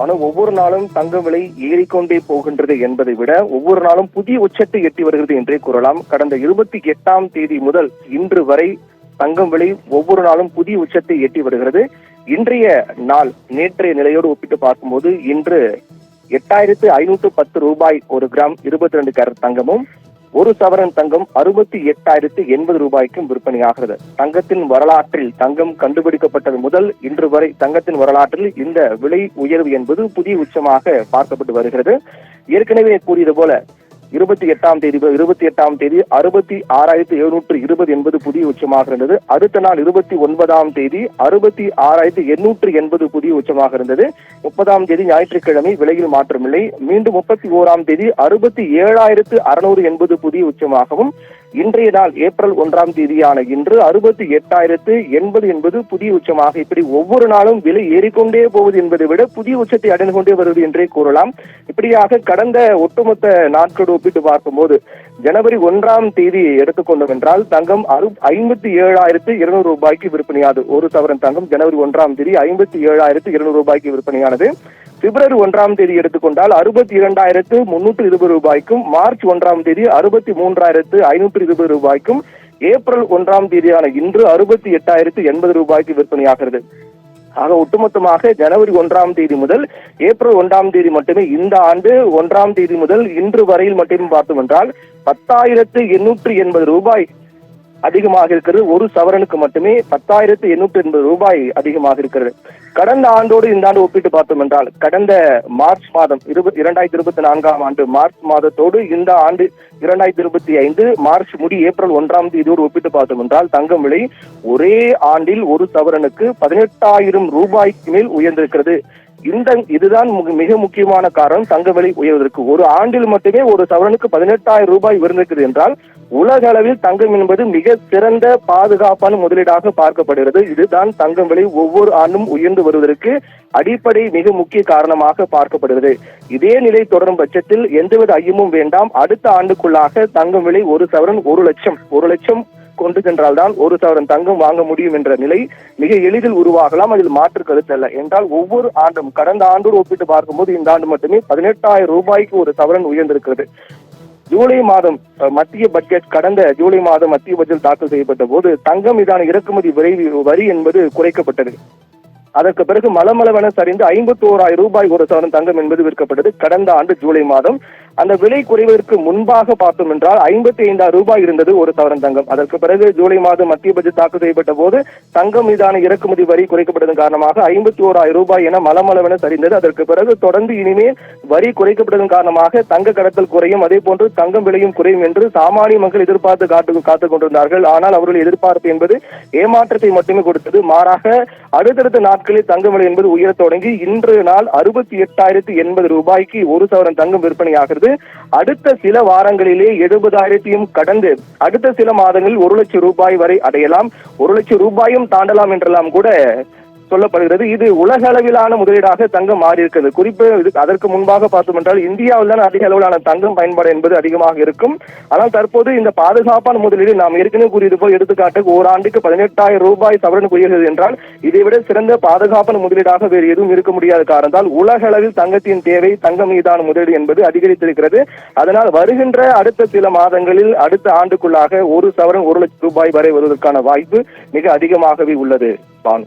ஆனால் ஒவ்வொரு நாளும் தங்க விலை ஏறிக்கொண்டே போகின்றது என்பதை விட ஒவ்வொரு நாளும் புதிய உச்சத்தை எட்டி வருகிறது என்றே கூறலாம். கடந்த 28ஆம் தேதி முதல் இன்று வரை தங்கம் விலை ஒவ்வொரு நாளும் புதிய உச்சத்தை எட்டி வருகிறது. இன்றைய நாள் நேற்றைய நிலையோடு ஒப்பிட்டு பார்க்கும்போது இன்று 8510 ரூபாய் ஒரு கிராம் 22 கேரட் தங்கமும், ஒரு சவரன் தங்கம் 68,080 ரூபாய்க்கும் விற்பனையாகிறது. தங்கத்தின் வரலாற்றில் தங்கம் கண்டுபிடிக்கப்பட்டது முதல் இன்று வரை தங்கத்தின் வரலாற்றில் இந்த விலை உயர்வு என்பது புதிய உச்சமாக பார்க்கப்பட்டு வருகிறது. ஏற்கனவே கூறியது போல 28ஆம் தேதி 66,720 என்பது புதிய உச்சமாக இருந்தது. அடுத்த நாள் 29ஆம் தேதி 66,880 புதிய உச்சமாக இருந்தது. 30ஆம் தேதி ஞாயிற்றுக்கிழமை விலையில் மாற்றமில்லை. மீண்டும் 31ஆம் தேதி 67,600 என்பது புதிய உச்சமாகவும், இன்றைய நாள் ஏப்ரல் 1ஆம் தேதியான இன்று 68,080 என்பது புதிய உச்சமாக, இப்படி ஒவ்வொரு நாளும் விலை ஏறிக்கொண்டே போவது என்பதை விட புதிய உச்சத்தை அடைந்து கொண்டே வருவது என்றே கூறலாம். இப்படியாக கடந்த ஒட்டுமொத்த நாட்களோடு ஒப்பிட்டு பார்க்கும்போது ஜனவரி 1ஆம் தேதி எடுத்துக்கொண்டோம் என்றால் தங்கம் 57,200 ரூபாய்க்கு விற்பனையானது. ஒரு சவரன் தங்கம் ஜனவரி 1ஆம் தேதி 57,200 ரூபாய்க்கு விற்பனையானது. பிப்ரவரி 1ஆம் தேதி எடுத்துக்கொண்டால் 62,320 ரூபாய்க்கும், மார்ச் 1ஆம் தேதி 63,520 ரூபாய்க்கும், ஏப்ரல் 1ஆம் தேதியான இன்று 68,080 ரூபாய்க்கு விற்பனையாகிறது. ஆக ஒட்டுமொத்தமாக ஜனவரி 1ஆம் தேதி முதல் ஏப்ரல் 1ஆம் தேதி மட்டுமே இந்த ஆண்டு 1ஆம் தேதி முதல் இன்று வரையில் மட்டும் பார்த்தோம் என்றால் 10,880 ரூபாய் அதிகமாக இருக்கிறது. ஒரு சவரனுக்கு மட்டுமே 10,880 ரூபாய் அதிகமாக இருக்கிறது. கடந்த ஆண்டோடு இந்த ஆண்டு ஒப்பிட்டு பார்த்தோம் என்றால் கடந்த மார்ச் மாதம் 2024ஆம் ஆண்டு மார்ச் மாதத்தோடு இந்த ஆண்டு 2025 மார்ச் முடி ஏப்ரல் 1ஆம் தேதியோடு ஒப்பிட்டு பார்த்தோம் என்றால் தங்கம் விலை ஒரே ஆண்டில் ஒரு சவரனுக்கு 18,000 ரூபாய்க்கு மேல் உயர்ந்திருக்கிறது. இதுதான் மிக முக்கியமான காரணம் தங்க விலை உயர்வதற்கு. ஒரு ஆண்டில் மட்டுமே ஒரு சவரனுக்கு 18,000 ரூபாய் உயர்ந்திருக்கிறது என்றால் உலக அளவில் தங்கம் என்பது மிக சிறந்த பாதுகாப்பான முதலீடாக பார்க்கப்படுகிறது. இதுதான் தங்கம் விலை ஒவ்வொரு ஆண்டும் உயர்ந்து வருவதற்கு அடிப்படை மிக முக்கிய காரணமாக பார்க்கப்படுகிறது. இதே நிலை தொடரும் பட்சத்தில் எந்தவித ஐயமும் வேண்டாம். அடுத்த ஆண்டுக்குள்ளாக தங்கம் விலை ஒரு சவரன் 1 லட்சம் கொண்டு சென்றால்தான் ஒரு சவரன் தங்கம் வாங்க முடியும் என்ற நிலை மிக எளிதில் உருவாகலாம். அதில் மாற்று கருத்து அல்ல. என்றால் ஒவ்வொரு ஆண்டும் கடந்த ஆண்டோடு ஒப்பிட்டு பார்க்கும்போது இந்த ஆண்டு மட்டுமே 18,000 ரூபாய்க்கு ஒரு சவரன் உயர்ந்திருக்கிறது. ஜூலை மாதம் மத்திய பட்ஜெட் கடந்த ஜூலை மாதம் மத்திய பட்ஜெட் தாக்கல் செய்யப்பட்ட போது தங்கம் மீதான இறக்குமதி வரி என்பது குறைக்கப்பட்டது. அதற்கு பிறகு மலமளவென சரிந்து 51,000 ரூபாய் ஒரு சவரன் தங்கம் என்பது விற்கப்பட்டது கடந்த ஆண்டு ஜூலை மாதம். அந்த விலை குறைவதற்கு முன்பாக பார்த்தோம் என்றால் 55,000 ரூபாய் இருந்தது ஒரு சவரன் தங்கம். அதற்கு பிறகு ஜூலை மாதம் மத்திய பட்ஜெட் தாக்கல் செய்யப்பட்ட போது தங்கம் மீதான இறக்குமதி வரி குறைக்கப்பட்டதன் காரணமாக 51,000 ரூபாய் என மலமளவென சரிந்தது. அதற்கு பிறகு தொடர்ந்து இனிமேல் வரி குறைக்கப்பட்டதன் காரணமாக தங்க கடத்தல் குறையும், அதே போன்று தங்கம் விலையும் குறையும் என்று சாமானிய மக்கள் எதிர்பார்த்து காத்துக் கொண்டிருந்தார்கள். ஆனால் அவர்களுடைய எதிர்பார்ப்பு என்பது ஏமாற்றத்தை மட்டுமே கொடுத்தது. மாறாக அடுத்தடுத்த நாட்களில் தங்கம் விலை என்பது உயரத் தொடங்கி இன்று நாள் 68,080 ரூபாய்க்கு ஒரு சவரன் தங்கம் விற்பனையாகிறது. அடுத்த சில வாரங்களிலே 70,000 கடந்து அடுத்த சில மாதங்களில் 1 லட்சம் ரூபாய் வரை அடையலாம், 1 லட்சம் ரூபாயும் தாண்டலாம் என்றெல்லாம் கூட சொல்லப்படுகிறது. இது உலக அளவிலான முதலீடாக தங்கம் மாறி இருக்கிறது. குறிப்பு அதற்கு முன்பாக பார்த்தோம் என்றால் இந்தியாவில் தான் அதிக அளவிலான தங்கம் பயன்பாடு என்பது அதிகமாக இருக்கும். ஆனால் தற்போது இந்த பாதுகாப்பான முதலீடு நாம் ஏற்கனவே கூறியது போல் எடுத்துக்காட்டுக்கு ஓராண்டுக்கு 18,000 ரூபாய் சவரனுக்கு உயர்கிறது என்றால் இதைவிட சிறந்த பாதுகாப்பான முதலீடாக வேறு எதுவும் இருக்க முடியாத காரணத்தால் உலக அளவில் தங்கத்தின் தேவை தங்கம் மீதான முதலீடு என்பது அதிகரித்திருக்கிறது. அதனால் வருகின்ற அடுத்த சில மாதங்களில் அடுத்த ஆண்டுக்குள்ளாக ஒரு சவரன் 1 லட்சம் ரூபாய் வரை வருவதற்கான வாய்ப்பு மிக அதிகமாகவே உள்ளது. பானு.